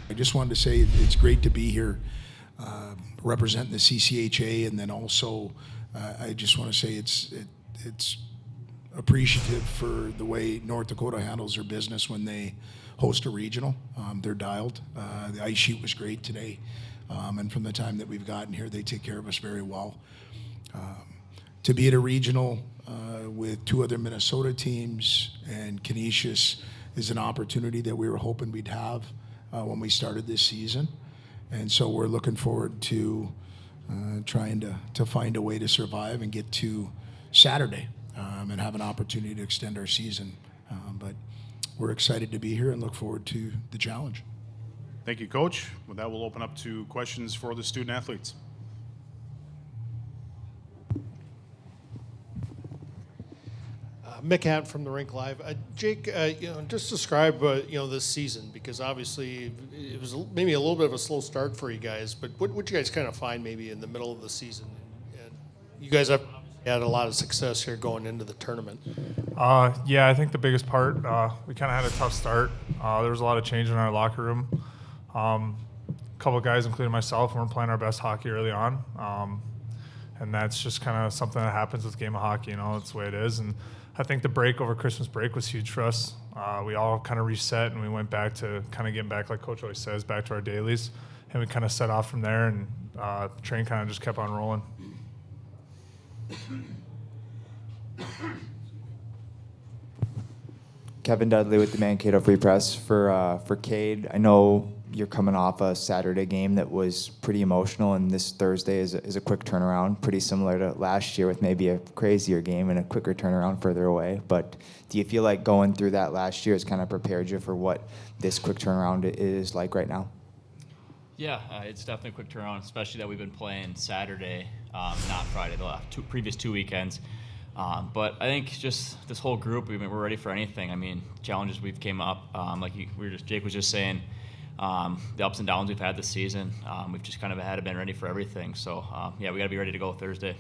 I just wanted to say it's great to be here representing the CCHA, and then also I just want to say it's appreciative for the way North Dakota handles their business when they host a regional. They're dialed. The ice sheet was great today, and from the time that we've gotten here, they take care of us very well. To be at a regional with two other Minnesota teams and Canisius is an opportunity that we were hoping we'd have when we started this season. And so we're looking forward to trying to find a way to survive and get to Saturday and have an opportunity to extend our season. But we're excited to be here and look forward to the challenge. Thank you, Coach. With that, we'll open up to questions for the student athletes. Mick Hatt from the Rink Live. Jake, just describe this season, because obviously it was maybe a little bit of a slow start for you guys. But what you guys kind of find maybe in the middle of the season? And you guys have had a lot of success here going into the tournament. Yeah, I think the biggest part, we kind of had a tough start. There was a lot of change in our locker room. A couple of guys, including myself, weren't playing our best hockey early on. And that's just kind of something that happens with the game of hockey. That's the way it is. And I think the break over Christmas break was huge for us. We all kind of reset, and we went back to kind of getting back, like Coach always says, back to our dailies. And we kind of set off from there, and the train kind of just kept on rolling. Kevin Dudley with the Mankato Free Press. For Cade, I know you're coming off a Saturday game that was pretty emotional, and this Thursday is a quick turnaround, pretty similar to last year with maybe a crazier game and a quicker turnaround further away. But do you feel like going through that last year has kind of prepared you for what this quick turnaround is like right now? Yeah, it's definitely a quick turnaround, especially that we've been playing Saturday, not Friday, the previous 2 weekends. But I think just this whole group, we're ready for anything. I mean, challenges we've came up, Jake was just saying, the ups and downs we've had this season, we've just kind of had to been ready for everything. So, we got to be ready to go Thursday.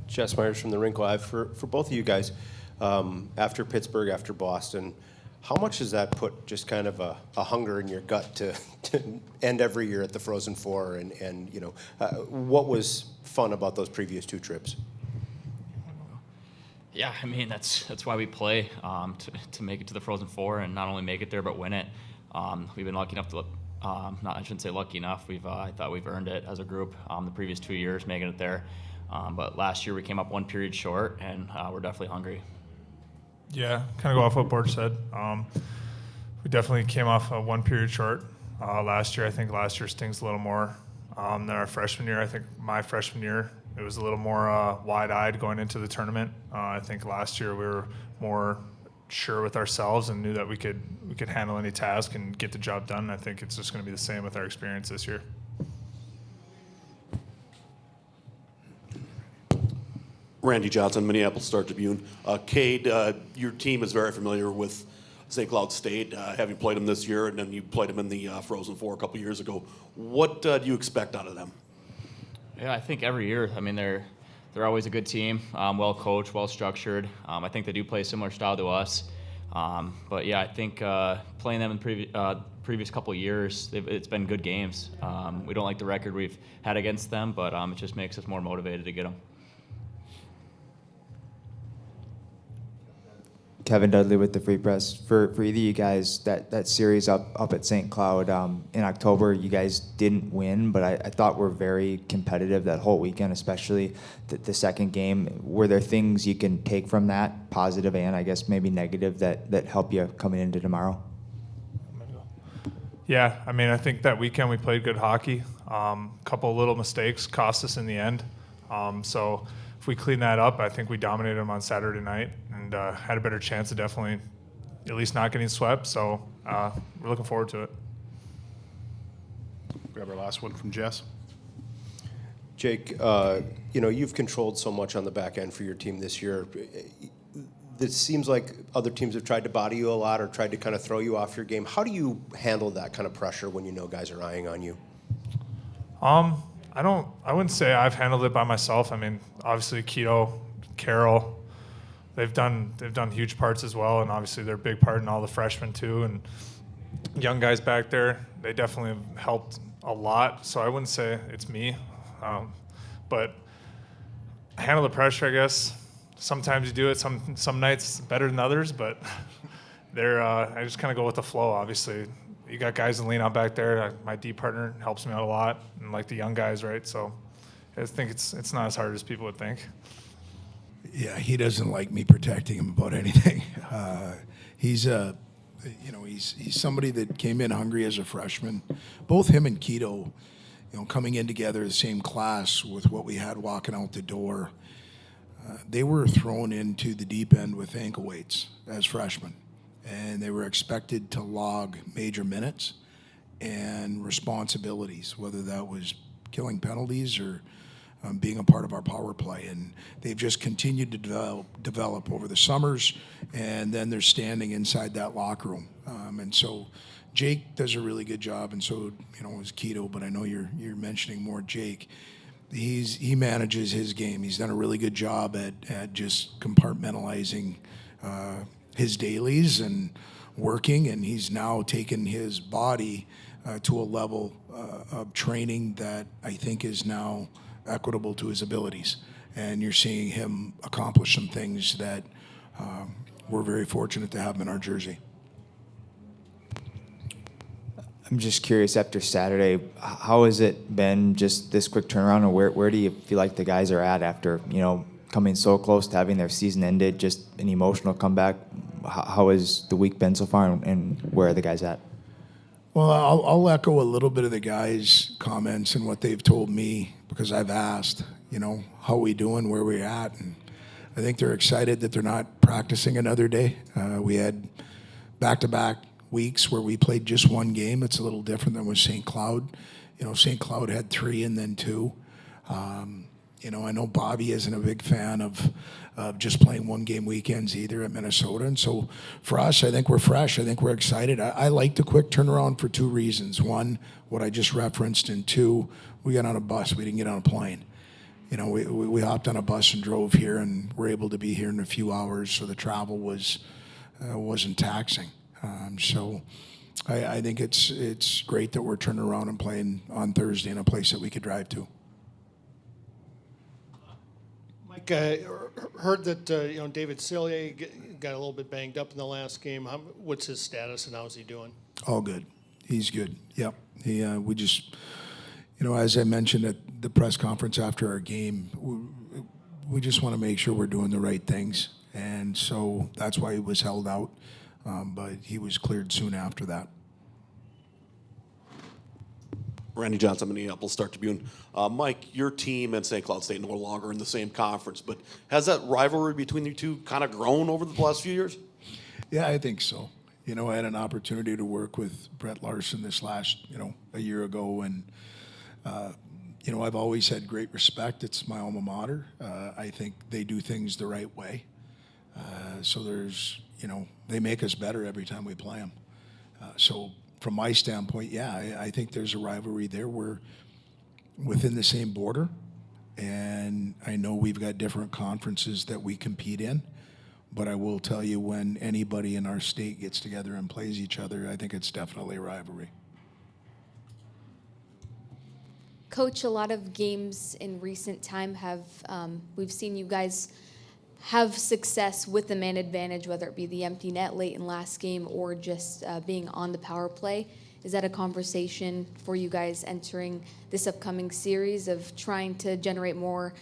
Jess Myers from the Rink Live. For both of you guys, after Pittsburgh, after Boston, how much does that put just kind of a hunger in your gut to end every year at the Frozen Four? And what was fun about those previous two trips? Yeah, I mean, that's why we play, to make it to the Frozen Four, and not only make it there but win it. We've been lucky enough to, I shouldn't say lucky enough, I thought we've earned it as a group the previous 2 years making it there. But last year we came up one period short, and we're definitely hungry. Yeah, kind of go off what Borch said. We definitely came off one period short last year. I think last year stings a little more than our freshman year. I think my freshman year, it was a little more wide-eyed going into the tournament. I think last year we were more sure with ourselves and knew that we could handle any task and get the job done. I think it's just going to be the same with our experience this year. Randy Johnson, Minneapolis Star-Tribune. Cade, your team is very familiar with St. Cloud State, having played them this year, and then you played them in the Frozen Four a couple years ago. What do you expect out of them? Yeah, I think every year, I mean, they're always a good team, well coached, well structured. I think they do play a similar style to us. But yeah, I think playing them in previous couple of years, it's been good games. We don't like the record we've had against them, but it just makes us more motivated to get them. Kevin Dudley with the Free Press. For either of you guys, that series up at St. Cloud in October, you guys didn't win, but I thought were very competitive that whole weekend, especially the second game. Were there things you can take from that, positive and I guess maybe negative, that help you coming into tomorrow? Yeah, I mean, I think that weekend we played good hockey. Couple little mistakes cost us in the end. So if we clean that up, I think we dominated them on Saturday night and had a better chance of definitely at least not getting swept. So we're looking forward to it. Grab our last one from Jess. Jake, you've controlled so much on the back end for your team this year. It seems like other teams have tried to body you a lot or tried to kind of throw you off your game. How do you handle that kind of pressure when you know guys are eyeing on you? I wouldn't say I've handled it by myself. I mean, obviously Keto, Carroll, they've done huge parts as well, and obviously they're a big part in all the freshmen too, and young guys back there. They definitely have helped a lot. So I wouldn't say it's me, but handle the pressure, I guess. Sometimes you do it. Some nights better than others, but I just kind of go with the flow. Obviously, you got guys to lean on back there. My D partner helps me out a lot, and like the young guys, right? So I think it's not as hard as people would think. Yeah, he doesn't like me protecting him about anything. He's somebody that came in hungry as a freshman. Both him and Keto, coming in together, the same class with what we had walking out the door. They were thrown into the deep end with ankle weights as freshmen, and they were expected to log major minutes and responsibilities, whether that was killing penalties or being a part of our power play. And they've just continued to develop over the summers, and then they're standing inside that locker room. And so Jake does a really good job, and so is Keto, but I know you're mentioning more Jake. He manages his game. He's done a really good job at just compartmentalizing his dailies and working, and he's now taken his body to a level of training that I think is now equitable to his abilities. And you're seeing him accomplish some things that we're very fortunate to have him in our jersey. I'm just curious, after Saturday, how has it been, just this quick turnaround, or where do you feel like the guys are at after, coming so close to having their season ended, just an emotional comeback? How has the week been so far, and where are the guys at? Well, I'll echo a little bit of the guys' comments and what they've told me, because I've asked, how we doing, where we're at, and I think they're excited that they're not practicing another day. We had back-to-back weeks where we played just one game. It's a little different than with St. Cloud. St. Cloud had 3 and then 2. I know Bobby isn't a big fan of just playing one-game weekends either at Minnesota. And so for us, I think we're fresh. I think we're excited. I like the quick turnaround for 2 reasons. One, what I just referenced, and 2, we got on a bus. We didn't get on a plane. We hopped on a bus and drove here, and we're able to be here in a few hours, so the travel wasn't taxing. So I think it's great that we're turning around and playing on Thursday in a place that we could drive to. Mike, I heard that David Cillier got a little bit banged up in the last game. What's his status, and how's he doing? All good. He's good. Yep. We just, as I mentioned at the press conference after our game, we just want to make sure we're doing the right things, and so that's why he was held out. But he was cleared soon after that. Randy Johnson, Minneapolis Star-Tribune. Mike, your team and St. Cloud State no longer in the same conference, but has that rivalry between you two kind of grown over the last few years? Yeah, I think so. I had an opportunity to work with Brett Larson this last, a year ago, and I've always had great respect. It's my alma mater. I think they do things the right way. So there's, they make us better every time we play them. So from my standpoint, yeah, I think there's a rivalry there. We're within the same border, and I know we've got different conferences that we compete in, but I will tell you, when anybody in our state gets together and plays each other, I think it's definitely a rivalry. Coach, a lot of games in recent time we've seen you guys have success with the man advantage, whether it be the empty net late in last game or just being on the power play. Is that a conversation for you guys entering this upcoming series of trying to generate more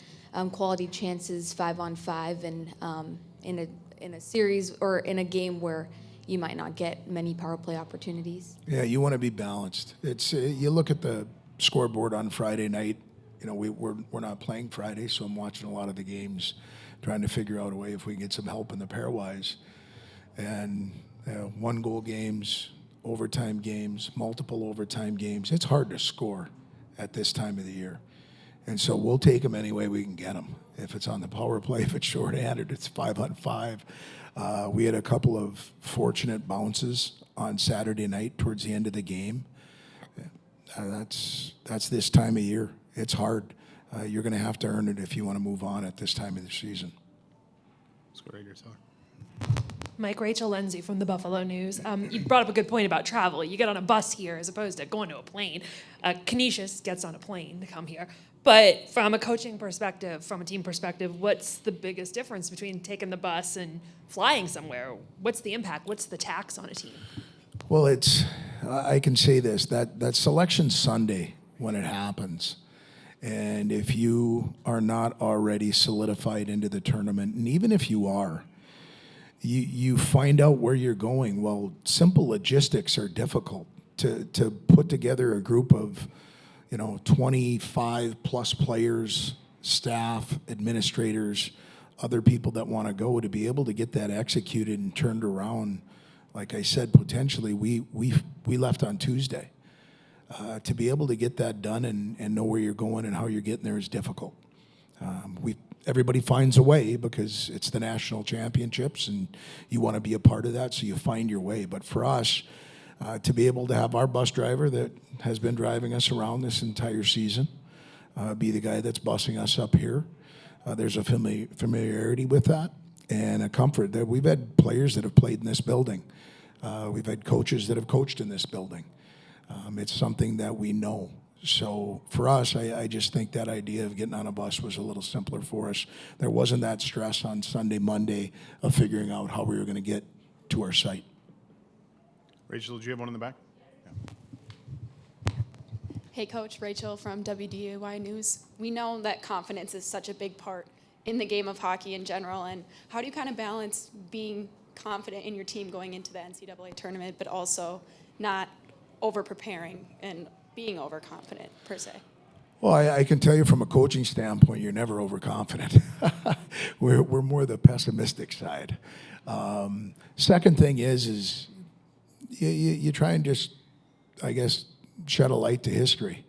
quality chances 5-on-5 and in a series or in a game where you might not get many power play opportunities? Yeah, you want to be balanced. It's you look at the scoreboard on Friday night. We're not playing Friday, so I'm watching a lot of the games, trying to figure out a way if we can get some help in the pairwise. And 1-goal games, overtime games, multiple overtime games. It's hard to score at this time of the year. And so we'll take them any way we can get them. If it's on the power play, if it's shorthanded, it's 5-on-5. We had a couple of fortunate bounces on Saturday night towards the end of the game. That's this time of year. It's hard. You're going to have to earn it if you want to move on at this time of the season. Let's go right here, Taylor. Mike, Rachel Lindsay from the Buffalo News. You brought up a good point about travel. You get on a bus here as opposed to going to a plane. Canisius gets on a plane to come here. But from a coaching perspective, from a team perspective, what's the biggest difference between taking the bus and flying somewhere? What's the impact? What's the tax on a team? Well, I can say this, that selection Sunday when it happens, and if you are not already solidified into the tournament, and even if you are, you find out where you're going. Well, simple logistics are difficult to put together a group of, 25 plus players, staff, administrators, other people that want to go, to be able to get that executed and turned around. Like I said, potentially we left on Tuesday. To be able to get that done and know where you're going and how you're getting there is difficult. Everybody finds a way because it's the national championships and you want to be a part of that, so you find your way. But for us, to be able to have our bus driver that has been driving us around this entire season, be the guy that's busing us up here, there's a familiarity with that and a comfort that we've had players that have played in this building. We've had coaches that have coached in this building. It's something that we know. So for us, I just think that idea of getting on a bus was a little simpler for us. There wasn't that stress on Sunday, Monday of figuring out how we were going to get to our site. Rachel, did you have one in the back? Hey, Coach, Rachel from WDAY News. We know that confidence is such a big part in the game of hockey in general, and how do you kind of balance being confident in your team going into the NCAA tournament, but also not over-preparing and being overconfident, per se? Well, I can tell you from a coaching standpoint, you're never overconfident. we're more the pessimistic side. Second thing is you try and just, I guess, shed a light to history.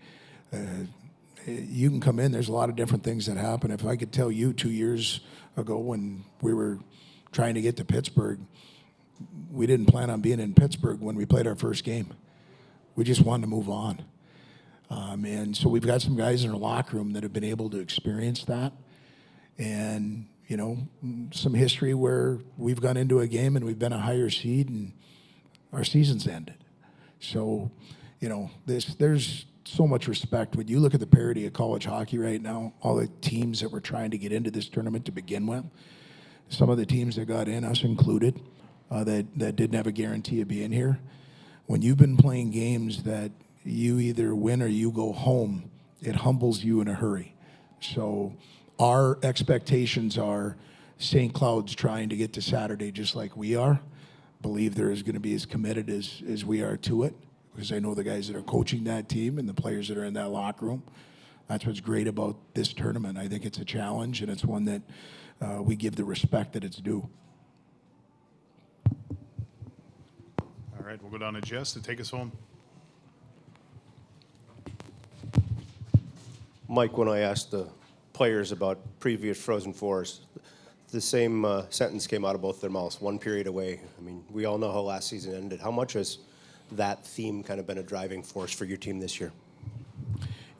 You can come in, there's a lot of different things that happen. If I could tell you 2 years ago when we were trying to get to Pittsburgh, we didn't plan on being in Pittsburgh when we played our first game. We just wanted to move on. And so we've got some guys in our locker room that have been able to experience that. And, some history where we've gone into a game and we've been a higher seed and our season's ended. So, there's so much respect. When you look at the parity of college hockey right now, all the teams that were trying to get into this tournament to begin with, some of the teams that got in, us included, that didn't have a guarantee of being here, when you've been playing games that you either win or you go home, it humbles you in a hurry. So our expectations are St. Cloud's trying to get to Saturday just like we are. Believe they're going to be as committed as we are to it, because I know the guys that are coaching that team and the players that are in that locker room. That's what's great about this tournament. I think it's a challenge, and it's one that we give the respect that it's due. All right, we'll go down to Jess to take us home. Mike, when I asked the players about previous Frozen Fours, the same sentence came out of both their mouths, one period away. I mean, we all know how last season ended. How much has that theme kind of been a driving force for your team this year?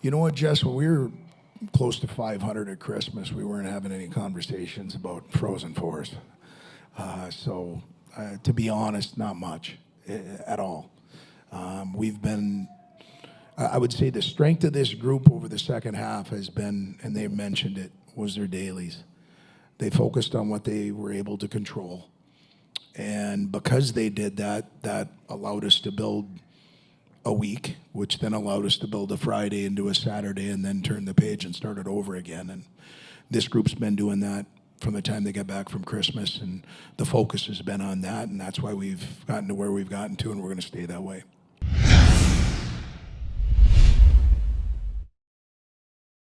You know what, Jess, when we were close to 500 at Christmas, we weren't having any conversations about Frozen Fours. So to be honest, not much at all. We've been, I would say the strength of this group over the second half has been, and they mentioned it, was their dailies. They focused on what they were able to control. And because they did that, that allowed us to build a week, which then allowed us to build a Friday into a Saturday and then turn the page and start it over again. And this group's been doing that from the time they got back from Christmas, and the focus has been on that, and that's why we've gotten to where we've gotten to, and we're going to stay that way.